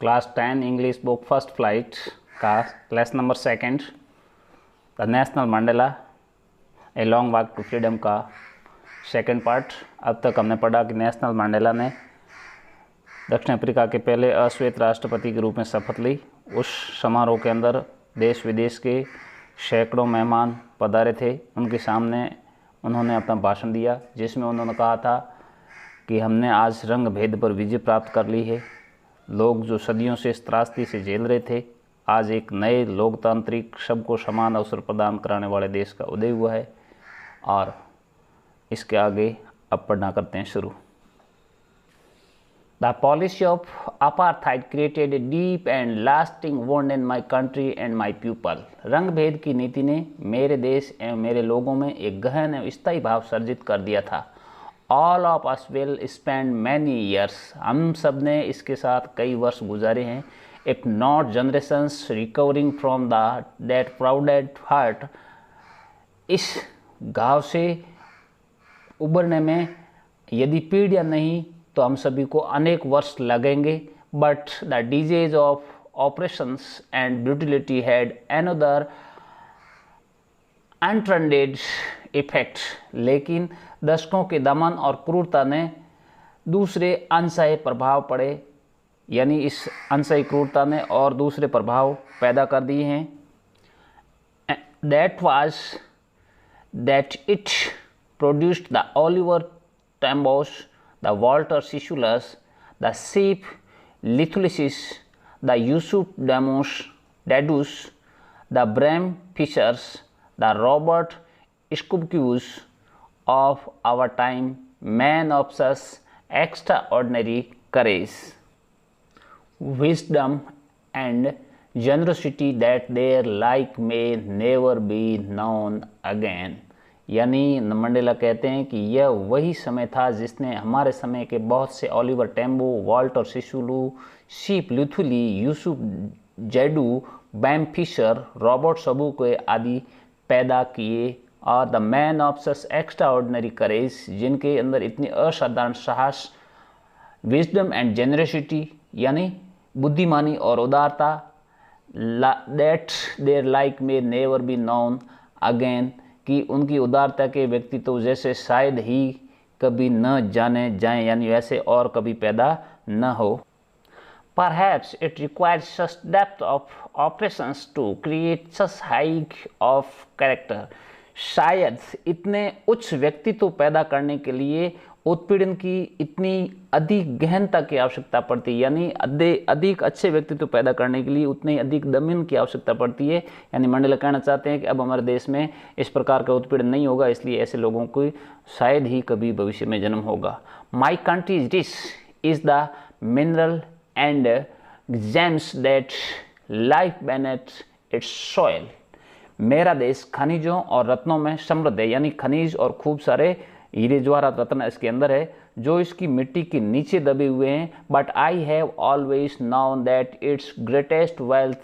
Class 10 English book first flight का lesson number second the national Mandela a long walk to freedom का second part. अब तक हमने पढ़ा कि नेशनल मंडेला ने दक्षिण अफ्रीका के पहले अश्वेत राष्ट्रपति के रूप में शपथ ली। उस समारोह के अंदर देश विदेश के सैकड़ों मेहमान पधारे थे। उनके सामने उन्होंने अपना भाषण दिया, जिसमें उन्होंने कहा था कि हमने आज रंग भेद पर विजय प्राप्त कर ली है। लोग जो सदियों से इस त्रासदी से झेल रहे थे, आज एक नए लोकतांत्रिक सबको समान अवसर प्रदान कराने वाले देश का उदय हुआ है। और इसके आगे अब पढ़ना करते हैं शुरू। The policy of apartheid created a deep and lasting wound in my country and my people. रंग भेद की नीति ने मेरे देश एवं मेरे लोगों में एक गहन एवं स्थायी भाव सर्जित कर दिया था। All of us will spend many years. हम सब ने इसके साथ कई वर्ष गुजारे हैं। If not generations recovering from that crowded heart. इस घाव से उबरने में यदि पीढ़ियाँ नहीं तो हम सभी को अनेक वर्ष लगेंगे। But the disease of oppressions and brutality had another unintended effect. लेकिन दशकों के दमन और क्रूरता ने दूसरे अनचाहे प्रभाव पड़े, यानी इस अनचाही क्रूरता ने और दूसरे प्रभाव पैदा कर दिए हैं। That was that it produced the Oliver Tambos, the Walter Sisulu, the Seif Lithulis, the Yusuf Dadus, the Bram Fishers, the Robert Scubus of our time, men of such extraordinary courage, wisdom and generosity that their like may never be known again। यानी Mandela कहते हैं कि यह वही समय था जिसने हमारे समय के बहुत से ओलिवर टेम्बो, वाल्टर सिसुलू, सीप Luthuli, Yusuf Dadoo, Bram Fischer, Robert सबू के आदि पैदा किए। और the man of such extraordinary courage, जिनके अंदर इतनी असाधारण साहस, विजडम एंड जेनरसिटी यानी बुद्धिमानी और उदारता, that their like may never be known again, कि उनकी उदारता के व्यक्तित्व जैसे शायद ही कभी न जाने जाएं, यानी वैसे और कभी पैदा न हो। Perhaps it requires such depth of operations to create such height of character। शायद इतने उच्च व्यक्तित्व पैदा करने के लिए उत्पीड़न की इतनी अधिक गहनता की आवश्यकता पड़ती है, यानी अधिक अच्छे व्यक्तित्व पैदा करने के लिए उतनी अधिक दमन की आवश्यकता पड़ती है। यानी मंडेला कहना चाहते हैं कि अब हमारे देश में इस प्रकार का उत्पीड़न नहीं होगा, इसलिए ऐसे लोगों को शायद ही कभी भविष्य में जन्म होगा। My country is rich is the mineral and James that life beneath it's soil. मेरा देश खनिजों और रत्नों में समृद्ध है, यानी खनिज और खूब सारे हीरे जवाहरात रत्न इसके अंदर है जो इसकी मिट्टी के नीचे दबे हुए हैं। But I have always known that it's greatest wealth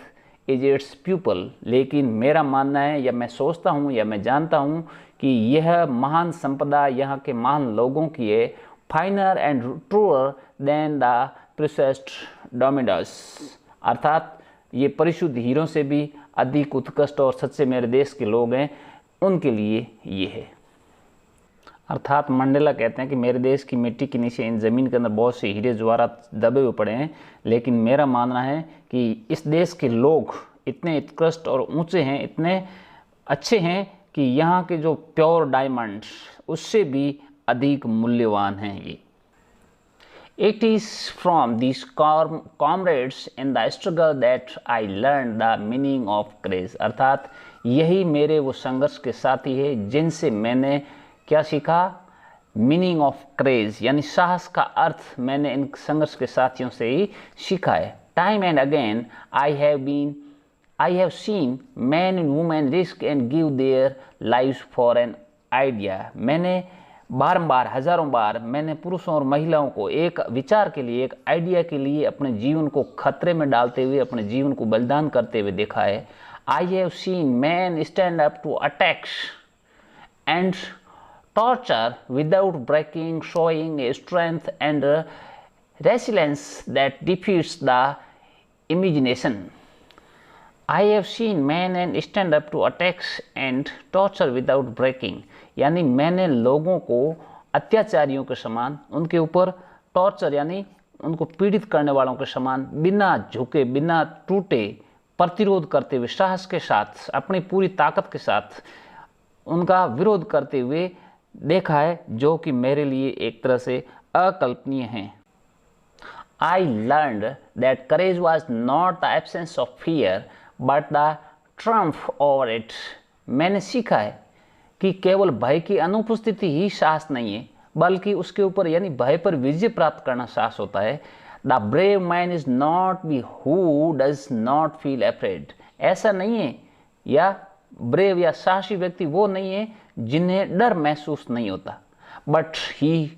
is it's people. लेकिन मेरा मानना है, या मैं सोचता हूँ या मैं जानता हूँ कि यह महान संपदा यहाँ के महान लोगों की है। Finer and truer than the precious diamonds, अर्थात ये परिशुद्ध हीरों से भी अधिक उत्कृष्ट और सच्चे मेरे देश के लोग हैं, उनके लिए ये है। अर्थात मंडेला कहते हैं कि मेरे देश की मिट्टी के नीचे इन ज़मीन के अंदर बहुत से हीरे जवाहरात दबे हुए पड़े हैं, लेकिन मेरा मानना है कि इस देश के लोग इतने उत्कृष्ट और ऊंचे हैं, इतने अच्छे हैं कि यहाँ के जो प्योर डायमंड उससे भी अधिक मूल्यवान हैं ये। It is from these comrades in the struggle that I learned the meaning of courage। अर्थात यही मेरे वो संघर्ष के साथी है जिनसे मैंने क्या सीखा? मीनिंग ऑफ करेज, यानी साहस का अर्थ मैंने इन संघर्ष के साथियों से ही सीखा है। Time and again I have seen man and women risk and give their lives for an idea. मैंने बारंबार हजारों बार मैंने पुरुषों और महिलाओं को एक विचार के लिए, एक आइडिया के लिए अपने जीवन को खतरे में डालते हुए, अपने जीवन को बलिदान करते हुए देखा है। I have seen men stand up to attacks and torture without breaking, showing a strength and resilience that defeats the imagination. I have seen men and stand up to attacks and torture without breaking. यानी मैंने लोगों को अत्याचारियों के समान उनके ऊपर torture यानी उनको पीड़ित करने वालों के समान बिना झुके बिना टूटे प्रतिरोध करते हुए साहस के साथ अपनी पूरी ताकत के साथ उनका विरोध करते हुए देखा है, जो कि मेरे लिए एक तरह से अकल्पनीय है। I learned that courage was not the absence of fear but the triumph over it. मैंने सीखा है कि केवल भय की अनुपस्थिति ही साहस नहीं है, बल्कि उसके ऊपर यानी भय पर विजय प्राप्त करना साहस होता है। The brave man is not he who does not feel afraid. ऐसा नहीं है, या ब्रेव या साहसी व्यक्ति वो नहीं है जिन्हें डर महसूस नहीं होता, but he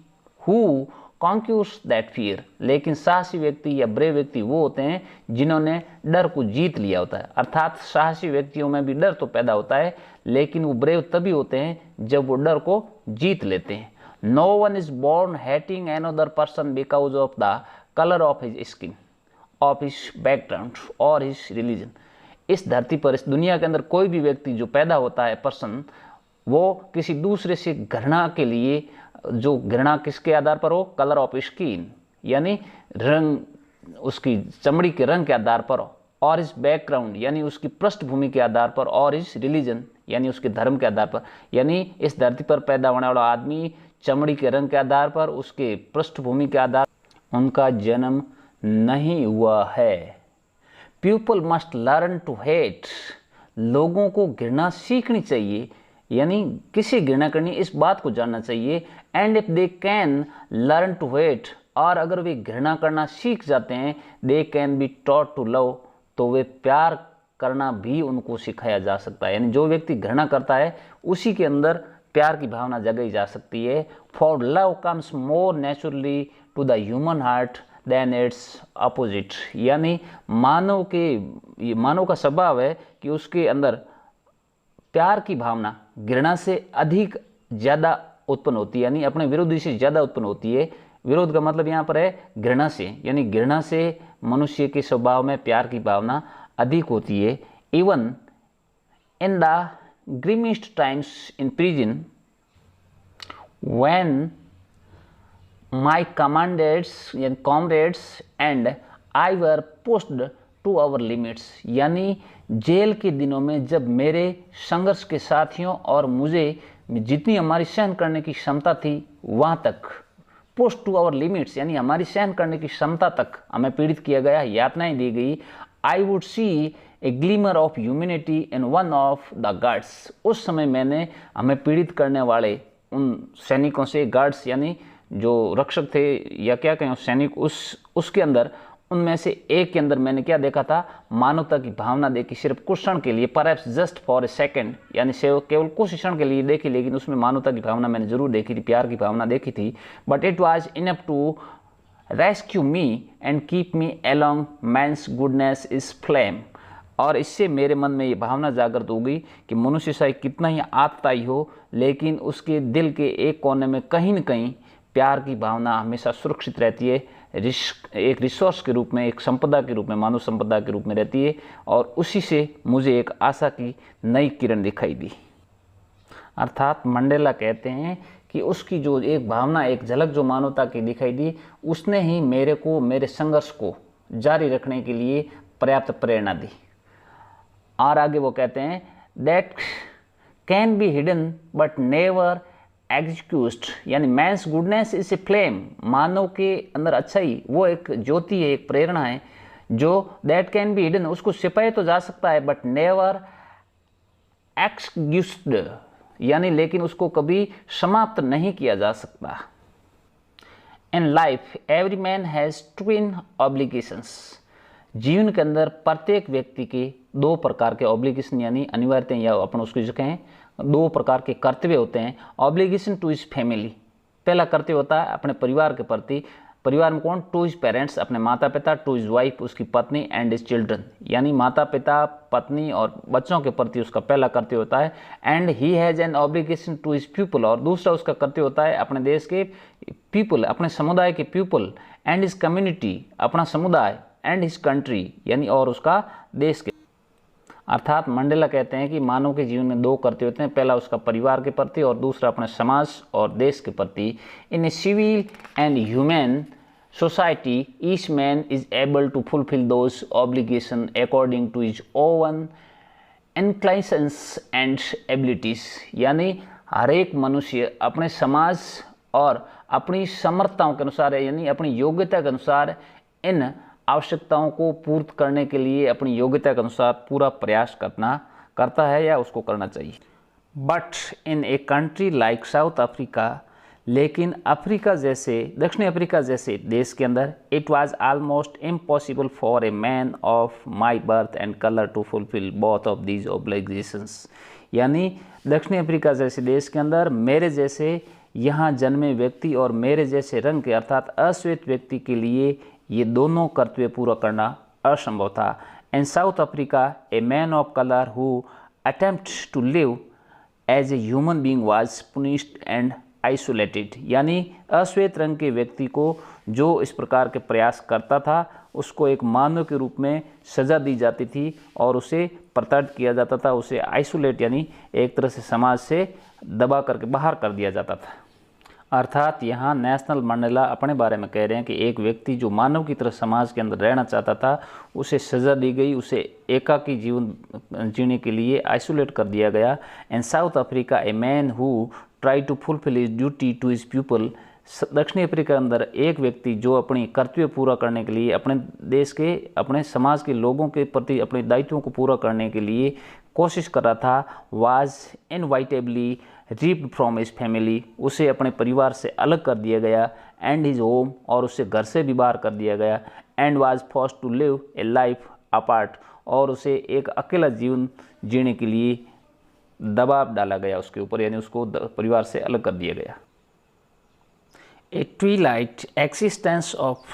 who conquers that fear. लेकिन साहसी व्यक्ति या ब्रेव व्यक्ति वो होते हैं जिन्होंने डर को जीत लिया होता है। अर्थात साहसी व्यक्तियों में भी डर तो पैदा होता है, लेकिन वो ब्रेव तभी होते हैं जब वो डर को जीत लेते हैं। No one is born hating another person because of the colour of his skin, of his background और हिज रिलीजन। इस धरती पर, इस दुनिया के अंदर कोई भी व्यक्ति जो पैदा होता है पर्सन, वो किसी दूसरे से घृणा के लिए, जो घृणा किसके आधार पर हो, कलर ऑफ स्किन यानी रंग, उसकी चमड़ी के रंग के आधार पर, और इस बैकग्राउंड यानी उसकी पृष्ठभूमि के आधार पर, और इस रिलीजन यानी उसके धर्म के आधार पर। यानी इस धरती पर पैदा होने वाला आदमी चमड़ी के रंग के आधार पर, उसके पृष्ठभूमि के आधार पर उनका जन्म नहीं हुआ है। People must learn to hate. लोगों को घृणा सीखनी चाहिए, यानी किसी घृणा करनी, इस बात को जानना चाहिए। And if they can learn to hate, और अगर वे घृणा करना सीख जाते हैं, they can be taught to love, तो वे प्यार करना भी उनको सिखाया जा सकता है। यानी जो व्यक्ति घृणा करता है उसी के अंदर प्यार की भावना जगाई जा सकती है। For love comes more naturally to the human heart than its opposite. यानी मानव का स्वभाव है कि उसके अंदर प्यार की भावना घृणा से अधिक ज़्यादा उत्पन्न होती है, यानी अपने विरोधी से ज़्यादा उत्पन्न होती है। विरोध का मतलब यहाँ पर है घृणा से, यानी घृणा से मनुष्य के स्वभाव में प्यार की भावना अधिक होती है। Even in the grimmest times in prison when my comrades and I were pushed to our limits. यानी जेल के दिनों में जब मेरे संघर्ष के साथियों और मुझे जितनी हमारी सहन करने की क्षमता थी वहाँ तक, पुश टू आवर लिमिट्स यानी हमारी सहन करने की क्षमता तक हमें पीड़ित किया गया, यातनाएं दी गई। I would see A glimmer of humanity in one of the guards. उस समय मैंने हमें पीड़ित करने वाले उन सैनिकों से, गार्ड्स यानी जो रक्षक थे या क्या कहें सैनिक, उसके अंदर उनमें से एक के अंदर मैंने क्या देखा था, मानवता की भावना देखी। सिर्फ कुछ क्षण के लिए, perhaps just for a second, यानी केवल कुछ क्षण के लिए देखी, लेकिन उसमें मानवता की भावना मैंने जरूर देखी थी, प्यार की भावना देखी थी। But it was enough to rescue me and keep me along man's goodness is flame. और इससे मेरे मन में ये भावना जागृत हो गई कि मनुष्य चाहे कितना ही आतताई हो, लेकिन उसके दिल के एक कोने में कहीं न कहीं प्यार की भावना हमेशा सुरक्षित रहती है, एक रिसोर्स के रूप में, एक संपदा के रूप में, मानव संपदा के रूप में रहती है। और उसी से मुझे एक आशा की नई किरण दिखाई दी। अर्थात मंडेला कहते हैं कि उसकी जो एक भावना, एक झलक जो मानवता की दिखाई दी, उसने ही मेरे को, मेरे संघर्ष को जारी रखने के लिए पर्याप्त प्रेरणा दी। और आगे वो कहते हैं that can be hidden but never extinguished. यानी man's goodness is a flame, मानव के अंदर अच्छाई वो एक ज्योति है, एक प्रेरणा है, जो दैट कैन बी हिडन, उसको छिपाया तो जा सकता है, बट नेवर एक्सक्यूस्ड, यानी लेकिन उसको कभी समाप्त नहीं किया जा सकता। In life every man has twin obligations. जीवन के अंदर प्रत्येक व्यक्ति के दो प्रकार के ऑब्लिगेशन यानी अनिवार्यता, या अपन उसको जो कहें दो प्रकार के कर्तव्य होते हैं। ऑब्लिगेशन टू हिज फैमिली, पहला कर्तव्य होता है अपने परिवार के प्रति। परिवार में कौन? टू हिज पेरेंट्स, अपने माता पिता, टू हिज वाइफ, उसकी पत्नी, एंड हिज चिल्ड्रन, यानी माता पिता, पत्नी और बच्चों के प्रति उसका पहला कर्तव्य होता है। And he has an obligation to his people, और दूसरा उसका कर्तव्य होता है अपने देश के पीपल, अपने समुदाय के पीपल, एंड हिज कम्युनिटी, अपना समुदाय, एंड हिज कंट्री, यानी और उसका देश के। अर्थात मंडेला कहते हैं कि मानव के जीवन में दो कर्तव्य होते हैं, पहला उसका परिवार के प्रति और दूसरा अपने समाज और देश के प्रति। In a civil and human society each man is able to fulfil those obligation according to his own inclinations and abilities, यानी हर एक मनुष्य अपने समाज और अपनी समर्थताओं के अनुसार, यानी अपनी योग्यता के अनुसार इन आवश्यकताओं को पूर्त करने के लिए अपनी योग्यता के अनुसार पूरा प्रयास करता है या उसको करना चाहिए। But in a country like South Africa, लेकिन अफ्रीका जैसे, दक्षिणी अफ्रीका जैसे देश के अंदर it was almost impossible for a man of my birth and colour to fulfil both of these obligations, यानी दक्षिणी अफ्रीका जैसे देश के अंदर मेरे जैसे यहाँ जन्मे व्यक्ति और मेरे जैसे रंग के अर्थात अश्वेत व्यक्ति के लिए ये दोनों कर्तव्य पूरा करना असंभव था। In South Africa a man of colour who attempt to live as a human being was punished and isolated, यानी अश्वेत रंग के व्यक्ति को जो इस प्रकार के प्रयास करता था उसको एक मानव के रूप में सजा दी जाती थी और उसे प्रताड़ित किया जाता था, उसे आइसोलेट यानी एक तरह से समाज से दबा करके बाहर कर दिया जाता था। अर्थात यहाँ नेशनल मंडेला अपने बारे में कह रहे हैं कि एक व्यक्ति जो मानव की तरह समाज के अंदर रहना चाहता था उसे सज़ा दी गई, उसे एकाकी जीवन जीने के लिए आइसोलेट कर दिया गया। In South Africa a man who try to fulfil his duty to his people, दक्षिणी अफ्रीका के अंदर एक व्यक्ति जो अपनी कर्तव्य पूरा करने के लिए अपने देश के, अपने समाज के लोगों के प्रति अपने दायित्वों को पूरा करने के लिए कोशिश कर रहा था, was inevitably ripped from his family, उसे अपने परिवार से अलग कर दिया गया, एंड हिज होम, और उसे घर से भी बाहर कर दिया गया, and was forced to live a life apart, और उसे एक अकेला जीवन जीने के लिए दबाव डाला गया उसके ऊपर, यानी उसको परिवार से अलग कर दिया गया। A twilight existence of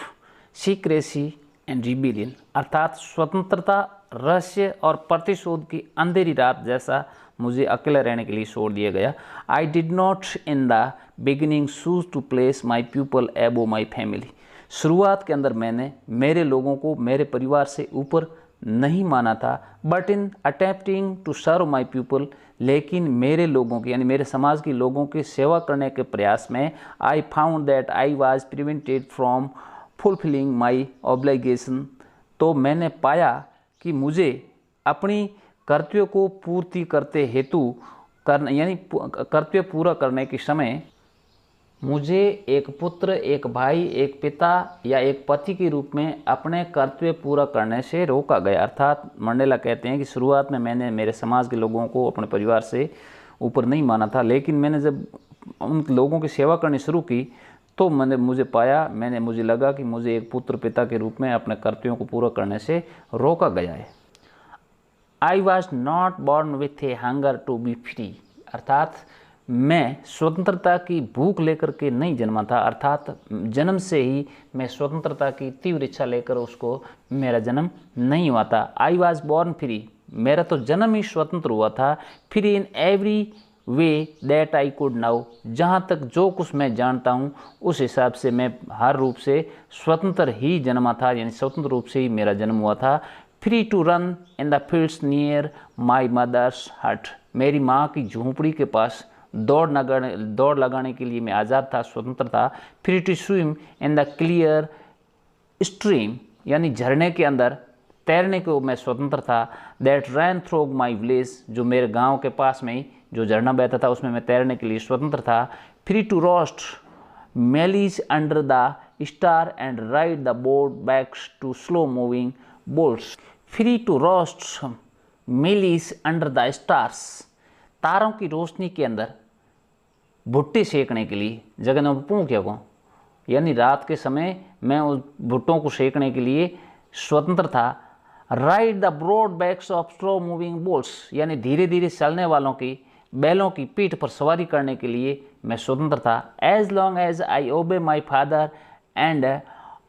secrecy and rebellion, अर्थात स्वतंत्रता, रहस्य और प्रतिशोध की अंधेरी रात जैसा मुझे अकेले रहने के लिए छोड़ दिया गया। I did not in the beginning choose to place my people above my family, शुरुआत के अंदर मैंने मेरे लोगों को मेरे परिवार से ऊपर नहीं माना था, but in attempting to serve my people, लेकिन मेरे लोगों की यानी मेरे समाज के लोगों की सेवा करने के प्रयास में I found that I was prevented from fulfilling my obligation, तो मैंने पाया कि मुझे अपनी कर्तव्य को पूर्ति करते हेतु यानी कर्तव्य पूरा करने के समय मुझे एक पुत्र, एक भाई, एक पिता या एक पति के रूप में अपने कर्तव्य पूरा करने से रोका गया। अर्थात मंडेला कहते हैं कि शुरुआत में मैंने मेरे समाज के लोगों को अपने परिवार से ऊपर नहीं माना था, लेकिन मैंने जब उन लोगों की सेवा करनी शुरू की तो मुझे लगा कि मुझे एक पुत्र पिता के रूप में अपने कर्तव्यों को पूरा करने से रोका गया है। I was not born with a hunger to be free, अर्थात मैं स्वतंत्रता की भूख लेकर के नहीं जन्मा था, अर्थात जन्म से ही मैं स्वतंत्रता की तीव्र इच्छा लेकर उसको मेरा जन्म नहीं हुआ था। आई वॉज बॉर्न फ्री, मेरा तो जन्म ही स्वतंत्र हुआ था। Free in every way that I could now, जहाँ तक जो कुछ मैं जानता हूँ उस हिसाब से मैं हर रूप से स्वतंत्र ही जन्मा था, यानी स्वतंत्र रूप से ही मेरा जन्म हुआ था। Free to run in the fields near my mother's hut, मेरी माँ की झोंपड़ी के पास दौड़ लगाने के लिए मैं आज़ाद था, स्वतंत्र था। Free to swim in the clear stream, यानी झरने के अंदर तैरने को मैं स्वतंत्र था। That ran through my village, जो मेरे गांव के पास में ही जो झरना बहता था उसमें मैं तैरने के लिए स्वतंत्र था। Free to roast mealies under the star and ride the boat backs to slow moving bolts, free to roast mealies under the stars, तारों की रोशनी के अंदर भुट्टे सेकने के लिए जगह पूँ क्या को, यानी रात के समय मैं उस भुट्टों को सेकने के लिए स्वतंत्र था। Ride the broad backs of slow moving bulls, यानी धीरे धीरे चलने वालों की बैलों की पीठ पर सवारी करने के लिए मैं स्वतंत्र था। As long as I obey my father and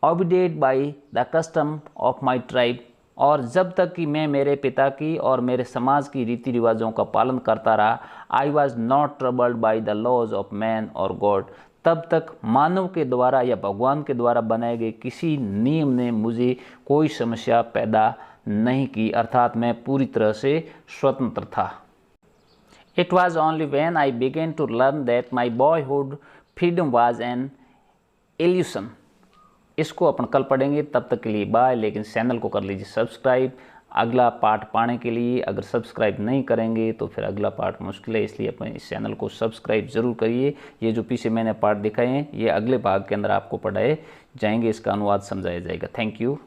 abided by the custom of my tribe, और जब तक कि मैं मेरे पिता की और मेरे समाज की रीति रिवाजों का पालन करता रहा। I was not troubled by the laws of man और गॉड, तब तक मानव के द्वारा या भगवान के द्वारा बनाए गए किसी नियम ने मुझे कोई समस्या पैदा नहीं की, अर्थात मैं पूरी तरह से स्वतंत्र था। It was only when I began to learn that my boyhood freedom was an illusion। इसको अपन कल पढ़ेंगे, तब तक के लिए बाय। लेकिन चैनल को कर लीजिए सब्सक्राइब अगला पार्ट पाने के लिए। अगर सब्सक्राइब नहीं करेंगे तो फिर अगला पार्ट मुश्किल है, इसलिए अपने इस चैनल को सब्सक्राइब ज़रूर करिए। ये जो पीछे मैंने पार्ट दिखाए हैं ये अगले भाग के अंदर आपको पढ़ाए जाएंगे, इसका अनुवाद समझाया जाएगा। Thank you.